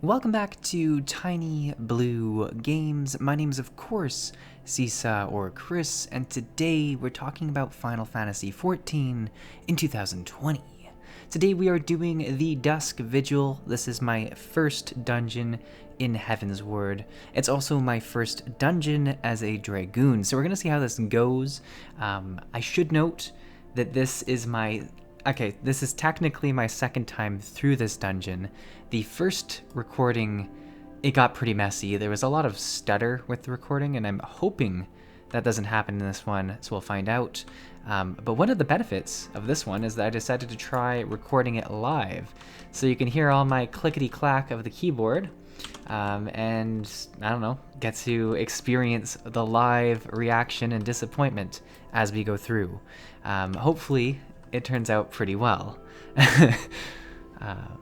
Welcome back to Tiny Blue Games. My name is, of course, Csaw or Chris, and today we're talking about Final Fantasy XIV in 2020. Today we are doing the Dusk Vigil. This is my first dungeon in Heavensward. It's also my first dungeon as a Dragoon, so we're going to see how this goes. I should note that this is technically my second time through this dungeon. The first recording, it got pretty messy. There was a lot of stutter with the recording, and I'm hoping that doesn't happen in this one, so we'll find out. But one of the benefits of this one is that I decided to try recording it live. So you can hear all my clickety-clack of the keyboard, and, I don't know, get to experience the live reaction and disappointment as we go through. Hopefully, it turns out pretty well.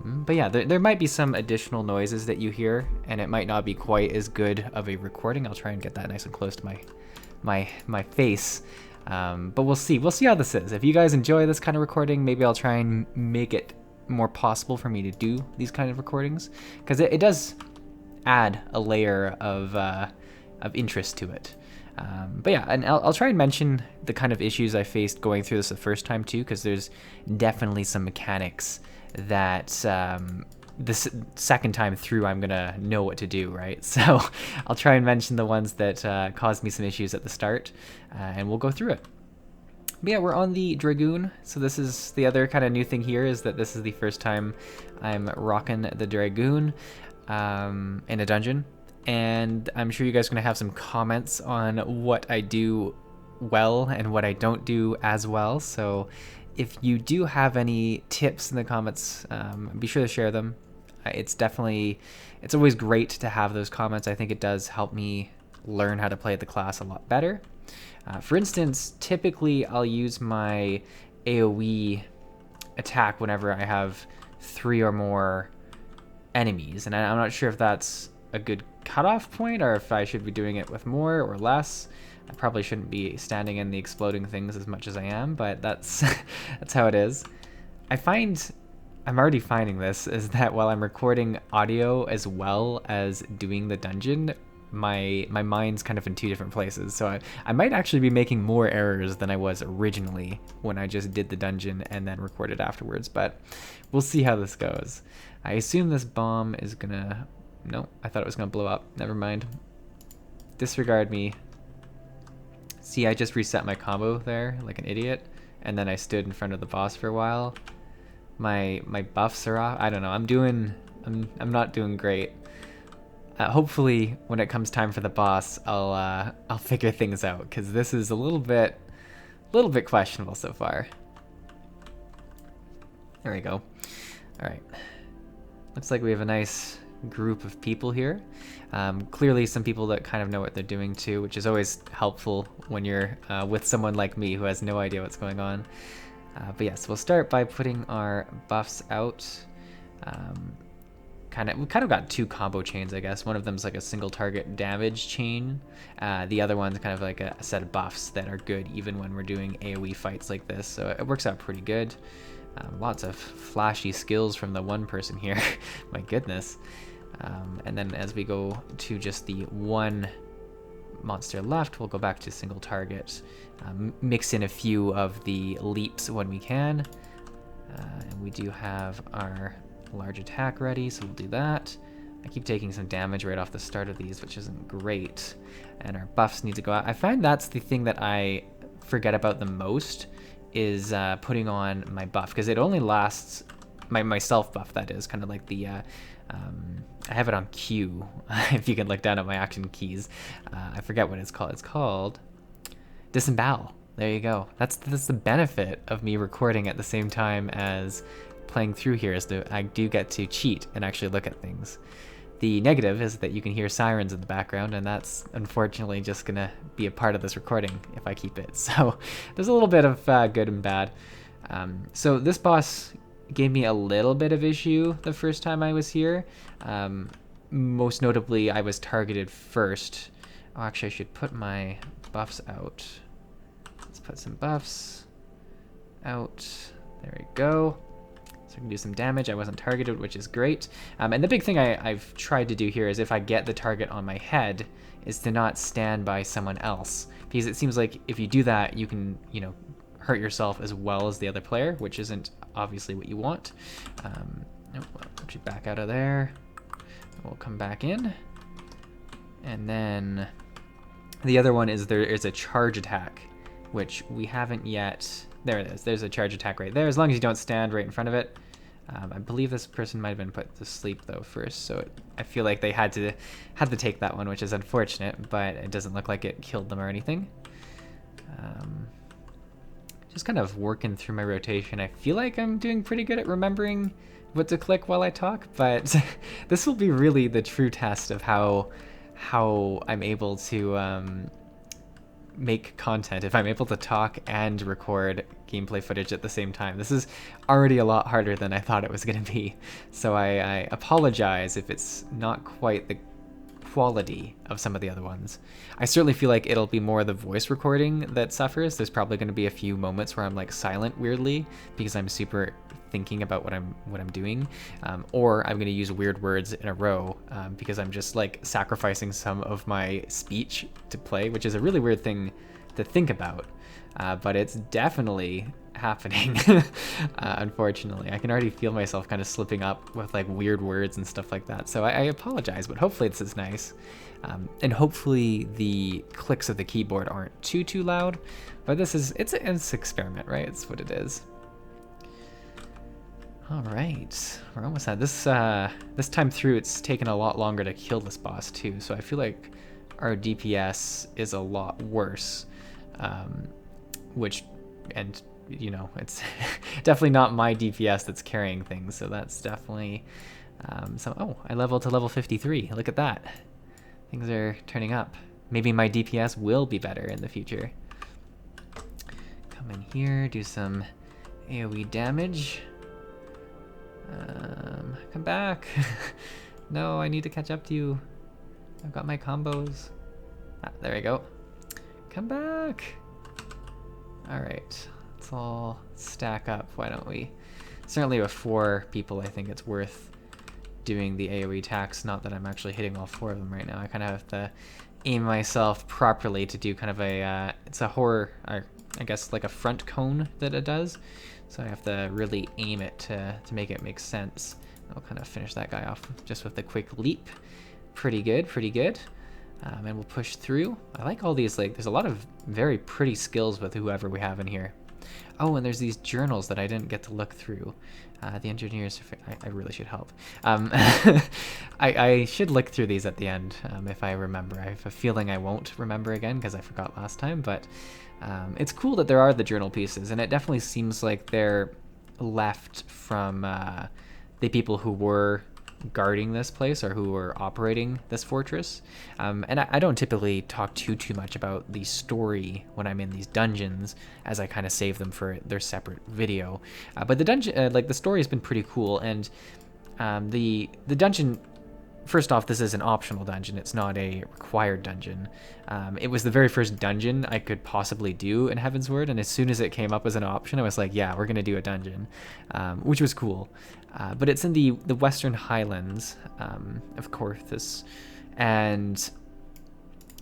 But yeah, there might be some additional noises that you hear, and it might not be quite as good of a recording. I'll try and get that nice and close to my face. But we'll see. We'll see how this is. If you guys enjoy this kind of recording, maybe I'll try and make it more possible for me to do these kind of recordings, because it does add a layer of interest to it. But yeah, and I'll try and mention the kind of issues I faced going through this the first time too, because there's definitely some mechanics that this second time through I'm gonna know what to do, right? So I'll try and mention the ones that caused me some issues at the start, and we'll go through it. But yeah, we're on the Dragoon, so this is the other kind of new thing here, is that this is the first time I'm rocking the Dragoon in a dungeon. And I'm sure you guys are going to have some comments on what I do well and what I don't do as well. So if you do have any tips in the comments, be sure to share them. It's always great to have those comments. I think it does help me learn how to play the class a lot better. For instance, typically I'll use my AoE attack whenever I have 3 or more enemies. And I'm not sure if that's a good cutoff point, or if I should be doing it with more or less. I probably shouldn't be standing in the exploding things as much as I am, but that's that's how it is. I'm already finding this, is that while I'm recording audio as well as doing the dungeon, my mind's kind of in 2 different places. So I might actually be making more errors than I was originally when I just did the dungeon and then recorded afterwards, but we'll see how this goes. I assume this bomb is gonna... No, I thought it was going to blow up. Never mind. Disregard me. See, I just reset my combo there like an idiot, and then I stood in front of the boss for a while. My buffs are off. I don't know. I'm not doing great. Hopefully, when it comes time for the boss, I'll figure things out, because this is a little bit questionable so far. There we go. All right. Looks like we have a nice group of people here. Clearly some people that kind of know what they're doing too, which is always helpful when you're with someone like me who has no idea what's going on. But yes, we'll start by putting our buffs out. We've kind of got 2 combo chains, I guess. One of them's like a single target damage chain. The other one's kind of like a set of buffs that are good even when we're doing AoE fights like this, so it works out pretty good. Lots of flashy skills from the one person here. My goodness. And then as we go to just the one monster left, we'll go back to single target, mix in a few of the leaps when we can. And we do have our large attack ready, so we'll do that. I keep taking some damage right off the start of these, which isn't great. And our buffs need to go out. I find that's the thing that I forget about the most, is putting on my buff, because it only lasts, my self buff, that is, kind of like the I have it on Q. If you can look down at my action keys, I forget what it's called. It's called Disembowel. There you go. That's the benefit of me recording at the same time as playing through here, is that I do get to cheat and actually look at things. The negative is that you can hear sirens in the background, and that's unfortunately just gonna be a part of this recording if I keep it. So there's a little bit of good and bad. So this boss gave me a little bit of issue the first time I was here. Most notably, I was targeted first. Oh, actually, I should put my buffs out. Let's put some buffs out. There we go. So I can do some damage. I wasn't targeted, which is great. And the big thing I've tried to do here is if I get the target on my head, is to not stand by someone else. Because it seems like if you do that, you can, you know, hurt yourself as well as the other player, which isn't obviously what you want. I'll put you back out of there. We'll come back in. And then the other one is there is a charge attack, which we haven't yet. There it is. There's a charge attack right there, as long as you don't stand right in front of it. I believe this person might have been put to sleep though first, so I feel like they had to take that one, which is unfortunate, but it doesn't look like it killed them or anything. Just kind of working through my rotation. I feel like I'm doing pretty good at remembering what to click while I talk, but this will be really the true test of how I'm able to make content, if I'm able to talk and record gameplay footage at the same time. This is already a lot harder than I thought it was going to be, so I apologize if it's not quite the quality of some of the other ones. I certainly feel like it'll be more the voice recording that suffers. There's probably going to be a few moments where I'm like silent weirdly because I'm super thinking about what I'm doing, or I'm going to use weird words in a row because I'm just like sacrificing some of my speech to play, which is a really weird thing to think about, but it's definitely happening. Unfortunately, I can already feel myself kind of slipping up with like weird words and stuff like that, so I apologize, but hopefully this is nice, and hopefully the clicks of the keyboard aren't too loud, but it's an experiment, right? It's what it is. All right, we're almost at this. This time through, it's taken a lot longer to kill this boss too, so I feel like our DPS is a lot worse, and you know, it's definitely not my DPS that's carrying things, so that's definitely oh, I leveled to level 53. Look at that. Things are turning up. Maybe my DPS will be better in the future. Come in here, do some AoE damage. Come back. No, I need to catch up to you. I've got my combos. There we go. Come back. All right, let's all stack up. Why don't we? Certainly with 4 people, I think it's worth doing the AoE attacks. Not that I'm actually hitting all 4 of them right now. I kind of have to aim myself properly to do kind of a, it's a horror, I guess like a front cone that it does. So I have to really aim it to make it make sense. I'll kind of finish that guy off just with a quick leap. Pretty good, pretty good. And we'll push through. I like all these, like, there's a lot of very pretty skills with whoever we have in here. Oh, and there's these journals that I didn't get to look through. The engineers, I really should help. I should look through these at the end if I remember. I have a feeling I won't remember again because I forgot last time, but it's cool that there are the journal pieces, and it definitely seems like they're left from the people who were guarding this place or who were operating this fortress. And I don't typically talk too much about the story when I'm in these dungeons, as I kind of save them for their separate video. But the dungeon, like the story has been pretty cool, and the dungeon. First off, this is an optional dungeon. It's not a required dungeon. It was the very first dungeon I could possibly do in Heavensward, and as soon as it came up as an option, I was like, yeah, we're going to do a dungeon, which was cool. But it's in the Western Highlands of Corthus, and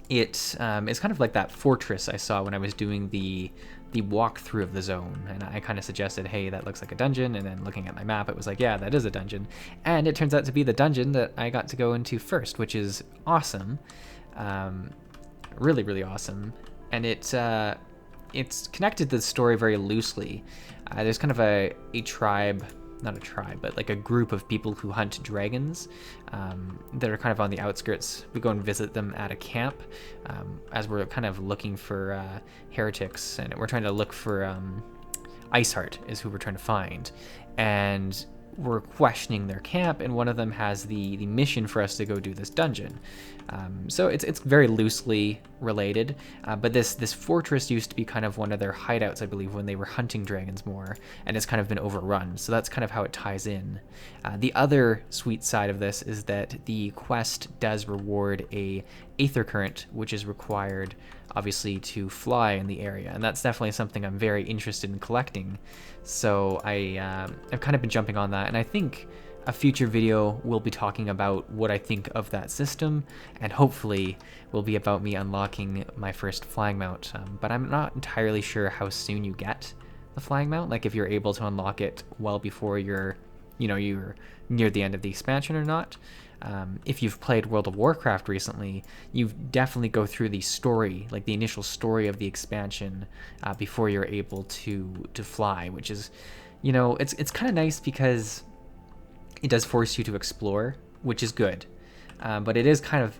it's kind of like that fortress I saw when I was doing the walkthrough of the zone, and I kind of suggested, hey, that looks like a dungeon, and then looking at my map, it was like, yeah, that is a dungeon, and it turns out to be the dungeon that I got to go into first, which is awesome. Really, really awesome. And it's connected to the story very loosely. There's kind of a tribe, not a tribe, but like a group of people who hunt dragons that are kind of on the outskirts. We go and visit them at a camp as we're kind of looking for heretics, and we're trying to look for Iceheart is who we're trying to find. And we're questioning their camp, and one of them has the mission for us to go do this dungeon. So it's very loosely related, but this fortress used to be kind of one of their hideouts, I believe, when they were hunting dragons more, and it's kind of been overrun. So that's kind of how it ties in. The other sweet side of this is that the quest does reward a aether current, which is required, obviously, to fly in the area, and that's definitely something I'm very interested in collecting. So I've kind of been jumping on that, and I think a future video will be talking about what I think of that system, and hopefully will be about me unlocking my first flying mount. But I'm not entirely sure how soon you get the flying mount, like if you're able to unlock it well before you're near the end of the expansion or not. If you've played World of Warcraft recently, you definitely go through the story, like the initial story of the expansion, before you're able to fly, which is, it's kind of nice because it does force you to explore, which is good. But it is kind of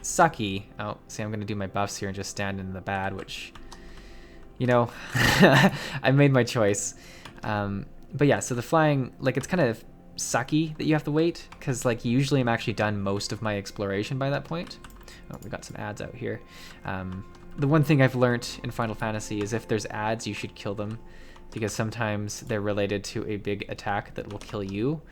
sucky. Oh, see, I'm going to do my buffs here and just stand in the bad, which, I made my choice. But yeah, so the flying, like, it's kind of sucky that you have to wait, because like usually I'm actually done most of my exploration by that point. Oh, we got some ads out here. The one thing I've learned in Final Fantasy is if there's ads, you should kill them, because sometimes they're related to a big attack that will kill you,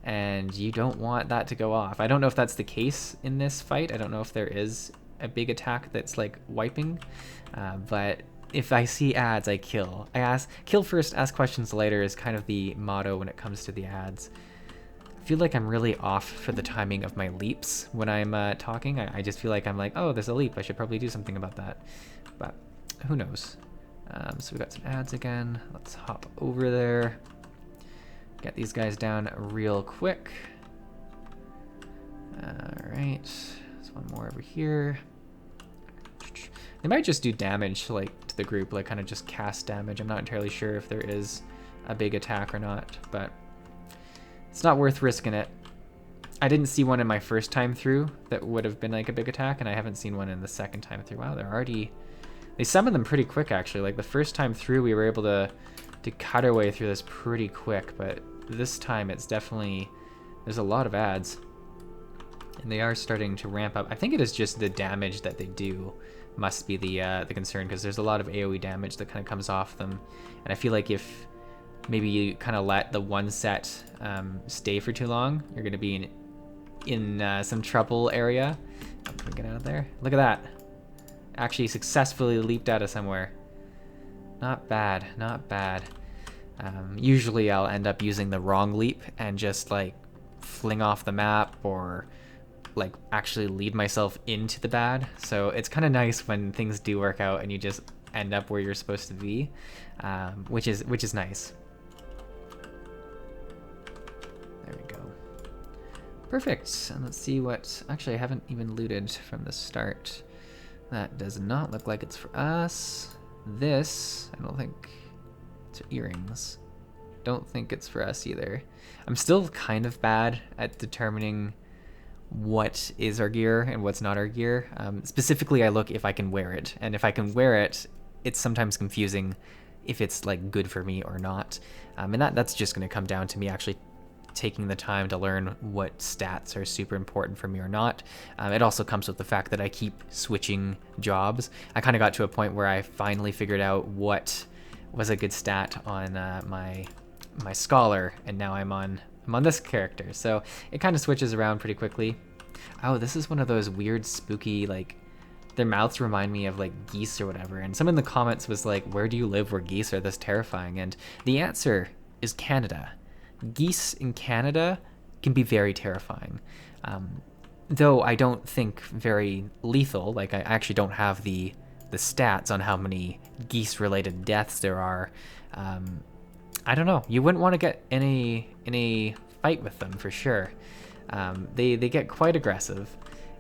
and you don't want that to go off. I don't know if that's the case in this fight. I don't know if there is a big attack that's like wiping, but if I see ads, I kill. Kill first, ask questions later is kind of the motto when it comes to the ads. I feel like I'm really off for the timing of my leaps when I'm talking. I just feel like I'm like, oh, there's a leap. I should probably do something about that. But who knows? So we got some ads again. Let's hop over there. Get these guys down real quick. All right. There's one more over here. They might just do damage like to the group, like kind of just cast damage. I'm not entirely sure if there is a big attack or not, but it's not worth risking it. I didn't see one in my first time through that would have been like a big attack, and I haven't seen one in the second time through. Wow, they summon them pretty quick actually. Like the first time through we were able to cut our way through this pretty quick, but this time it's definitely, there's a lot of ads. And they are starting to ramp up. I think it is just the damage that they do must be the concern, because there's a lot of AoE damage that kind of comes off them, and I feel like if maybe you kind of let the one set stay for too long, you're going to be in some trouble area. Oh, can we get out of there? Look at that! Actually successfully leaped out of somewhere. Not bad, not bad. Usually I'll end up using the wrong leap and just like fling off the map, or like actually lead myself into the bad. So it's kind of nice when things do work out and you just end up where you're supposed to be, which is nice. There we go. Perfect. And let's see what, actually I haven't even looted from the start. That does not look like it's for us. This, I don't think, it's earrings. Don't think it's for us either. I'm still kind of bad at determining what is our gear and what's not our gear. Specifically, I look if I can wear it, and if I can wear it, it's sometimes confusing if it's like good for me or not. And that's just going to come down to me actually taking the time to learn what stats are super important for me or not. It also comes with the fact that I keep switching jobs. I kind of got to a point where I finally figured out what was a good stat on my scholar, and now I'm on this character, so it kind of switches around pretty quickly. Oh, this is one of those weird spooky, like, their mouths remind me of like geese or whatever, and someone in the comments was like, where do you live where geese are this terrifying? And the answer is Canada. Geese in Canada can be very terrifying, though I don't think very lethal. Like, I actually don't have the stats on how many geese related deaths there are. I don't know. You wouldn't want to get in a fight with them for sure. They get quite aggressive,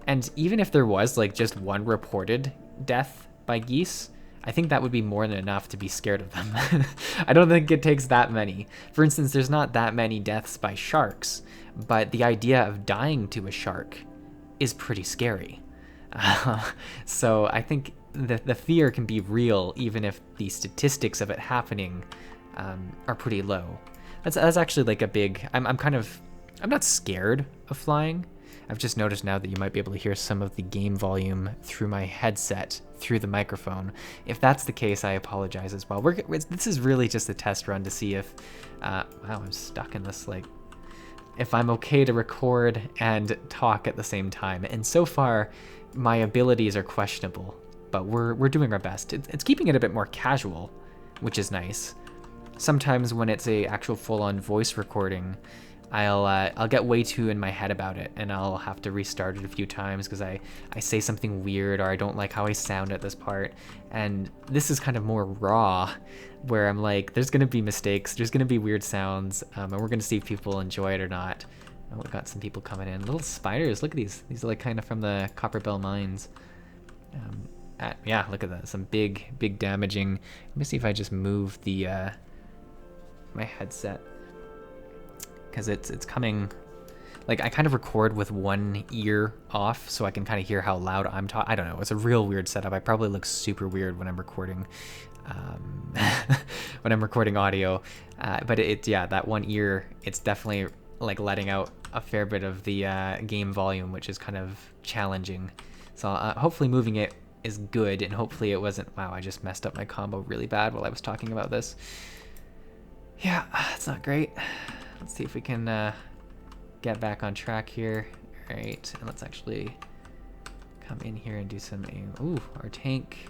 and even if there was like just one reported death by geese, I think that would be more than enough to be scared of them. I don't think it takes that many. For instance, there's not that many deaths by sharks, but the idea of dying to a shark is pretty scary. So I think the fear can be real, even if the statistics of it happening are pretty low. That's actually like a big, I'm not scared of flying. I've just noticed now that you might be able to hear some of the game volume through my headset, through the microphone. If that's the case, I apologize as well. This is really just a test run to see if, wow, I'm stuck in this, like, if I'm okay to record and talk at the same time. And so far, my abilities are questionable, but we're doing our best. It's keeping it a bit more casual, which is nice. sometimes when it's a actual full-on voice recording, I'll get way too in my head about it, and I'll have to restart it a few times because I say something weird, or I don't like how I sound at this part. And this is kind of more raw, where I'm like, there's gonna be mistakes, there's gonna be weird sounds, and we're gonna see if people enjoy it or not. Oh, we got some people coming in. Little spiders, look at these. These are like kind of from the Copperbell mines. Yeah, look at that, some big damaging. Let me see if I just move the my headset, because it's coming, like I kind of record with one ear off so I can kind of hear how loud I'm talking. I don't know, it's a real weird setup. I probably look super weird when I'm recording when I'm recording audio, but yeah, that one ear, it's definitely like letting out a fair bit of the game volume, which is kind of challenging. So hopefully moving it is good, and hopefully it wasn't, wow, I just messed up my combo really bad while I was talking about this. Yeah, it's not great. Let's see if we can get back on track here. All right, and let's actually come in here and do some ooh, our tank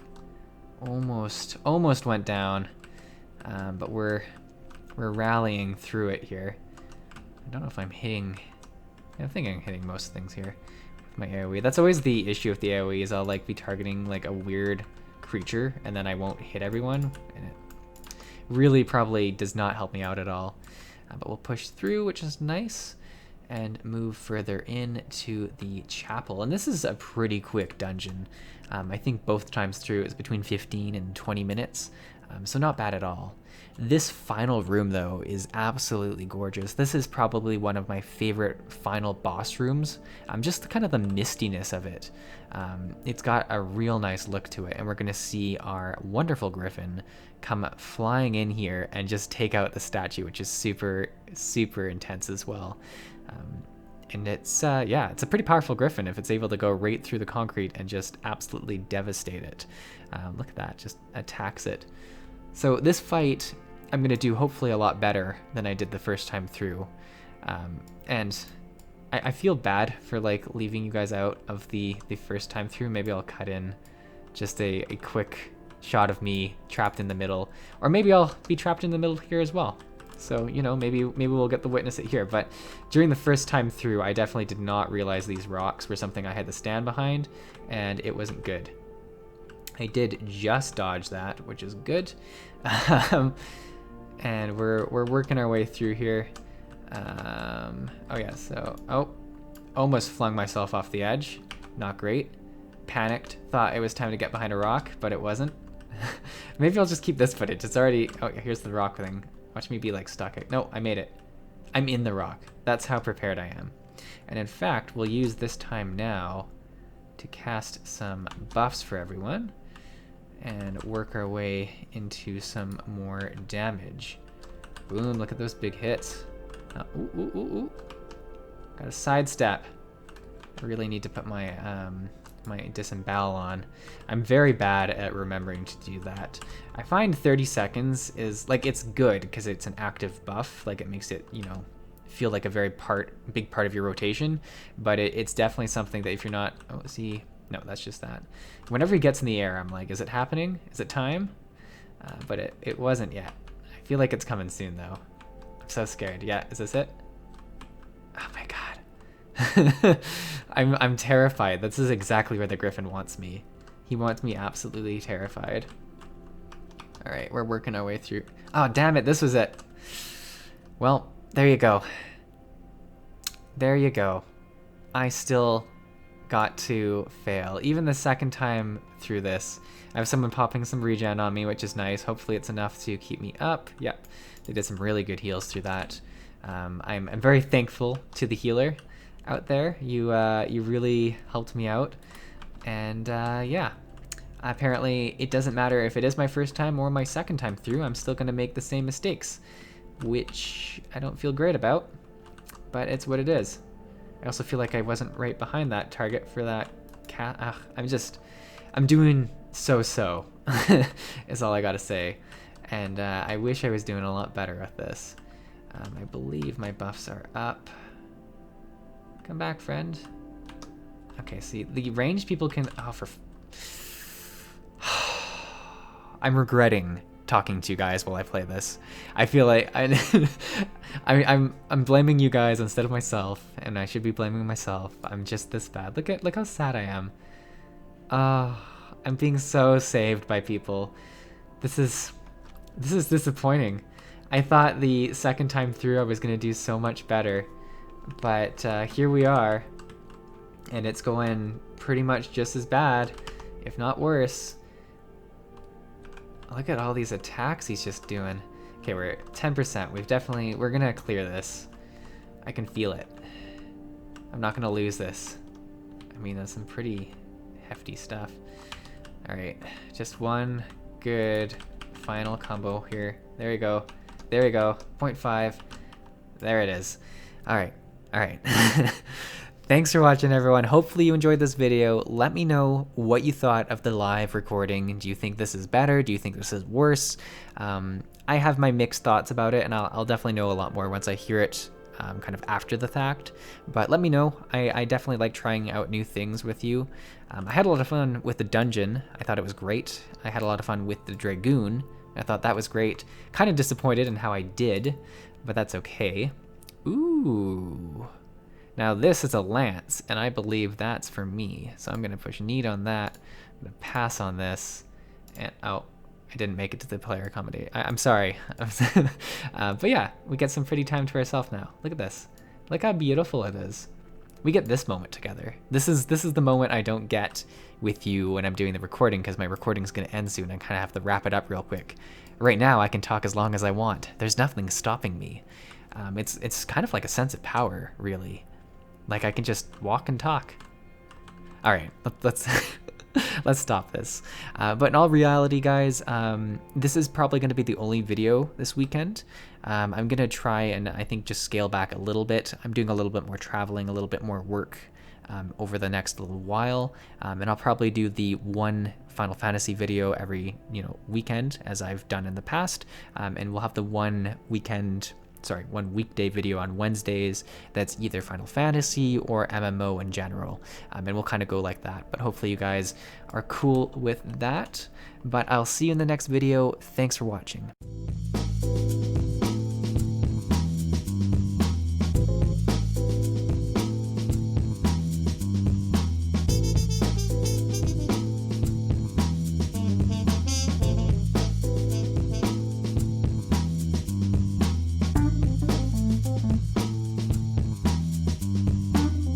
almost went down, but we're rallying through it here. I don't know if I'm hitting, I think I'm hitting most things here with my AoE. That's always the issue with the AoE, is I'll like be targeting like a weird creature and then I won't hit everyone, and it really probably does not help me out at all. But we'll push through, which is nice, and move further into the chapel. And this is a pretty quick dungeon. I think both times through it's between 15 and 20 minutes, so not bad at all. This final room, though, is absolutely gorgeous. This is probably one of my favorite final boss rooms. Just kind of the mistiness of it. It's got a real nice look to it, and we're going to see our wonderful griffin come flying in here and just take out the statue, which is super intense as well. And it's yeah, it's a pretty powerful griffin if it's able to go right through the concrete and just absolutely devastate it. Look at that, just attacks it. So this fight I'm gonna do hopefully a lot better than I did the first time through, and I feel bad for like leaving you guys out of the first time through. Maybe I'll cut in just a quick shot of me trapped in the middle, or maybe I'll be trapped in the middle here as well. So, you know, maybe we'll get to witness it here. But during the first time through, I definitely did not realize these rocks were something I had to stand behind, and it wasn't good. I did just dodge that, which is good. And we're working our way through here. Oh yeah, so, almost flung myself off the edge. Not great. Panicked, thought it was time to get behind a rock, but it wasn't. Maybe I'll just keep this footage. It's already, oh, here's the rock thing. Watch me be like stuck. No, I made it. I'm in the rock. That's how prepared I am. And in fact, we'll use this time now to cast some buffs for everyone and work our way into some more damage. Boom, look at those big hits. Ooh. Got a sidestep. I really need to put my my disembowel on. I'm very bad at remembering to do that. I find 30 seconds is like, it's good because it's an active buff, like it makes it, you know, feel like a very big part of your rotation, but it's definitely something that if you're not, oh, see, no, that's just that. Whenever he gets in the air, I'm like, is it happening? Is it time? But it wasn't yet. I feel like it's coming soon though. I'm so scared. Yeah, is this it? Oh my god. I'm terrified. This is exactly where the griffin wants me. He wants me absolutely terrified. All right, we're working our way through. Oh, damn it, this was it. Well, there you go. There you go. I still got to fail. Even the second time through this, I have someone popping some regen on me, which is nice. Hopefully it's enough to keep me up. Yep, they did some really good heals through that. I'm very thankful to the healer out there. You really helped me out, and yeah, apparently it doesn't matter if it is my first time or my second time through, I'm still gonna make the same mistakes, which I don't feel great about, but it's what it is. I also feel like I wasn't right behind that target for that cat. I'm doing so is all I gotta say, and I wish I was doing a lot better at this. I believe my buffs are up. Come back, friend. Okay, see, the ranged people can... Oh, for... I'm regretting talking to you guys while I play this. I feel like I'm blaming you guys instead of myself, and I should be blaming myself. I'm just this bad. Look how sad I am. I'm being so saved by people. This is disappointing. I thought the second time through I was gonna do so much better, but here we are, and it's going pretty much just as bad, if not worse. Look at all these attacks he's just doing. Okay, we're at 10%. We're gonna clear this. I can feel it. I'm not gonna lose this. I mean, that's some pretty hefty stuff. All right, just one good final combo here. There we go. There we go. 0.5. There it is. All right. All right. Thanks for watching, everyone. Hopefully you enjoyed this video. Let me know what you thought of the live recording. Do you think this is better? Do you think this is worse? I have my mixed thoughts about it, and I'll definitely know a lot more once I hear it kind of after the fact. But let me know. I definitely like trying out new things with you. I had a lot of fun with the dungeon. I thought it was great. I had a lot of fun with the Dragoon. I thought that was great. Kind of disappointed in how I did, but that's okay. Ooh. Now this is a lance, and I believe that's for me. So I'm gonna push need on that. I'm gonna pass on this, and oh, I didn't make it to the player accommodate. I'm sorry. But yeah, we get some pretty time to ourselves now. Look at this. Look how beautiful it is. We get this moment together. This is the moment I don't get with you when I'm doing the recording, because my recording's gonna end soon. I kind of have to wrap it up real quick. Right now, I can talk as long as I want. There's nothing stopping me. It's kind of like a sense of power, really. Like I can just walk and talk. All right, let's let's stop this. But in all reality, guys, this is probably going to be the only video this weekend. I'm gonna try and I think just scale back a little bit. I'm doing a little bit more traveling, a little bit more work over the next little while, and I'll probably do the one Final Fantasy video every weekend as I've done in the past, and we'll have the one weekday video on Wednesdays that's either Final Fantasy or MMO in general, and we'll kind of go like that. But hopefully you guys are cool with that, but I'll see you in the next video. Thanks for watching.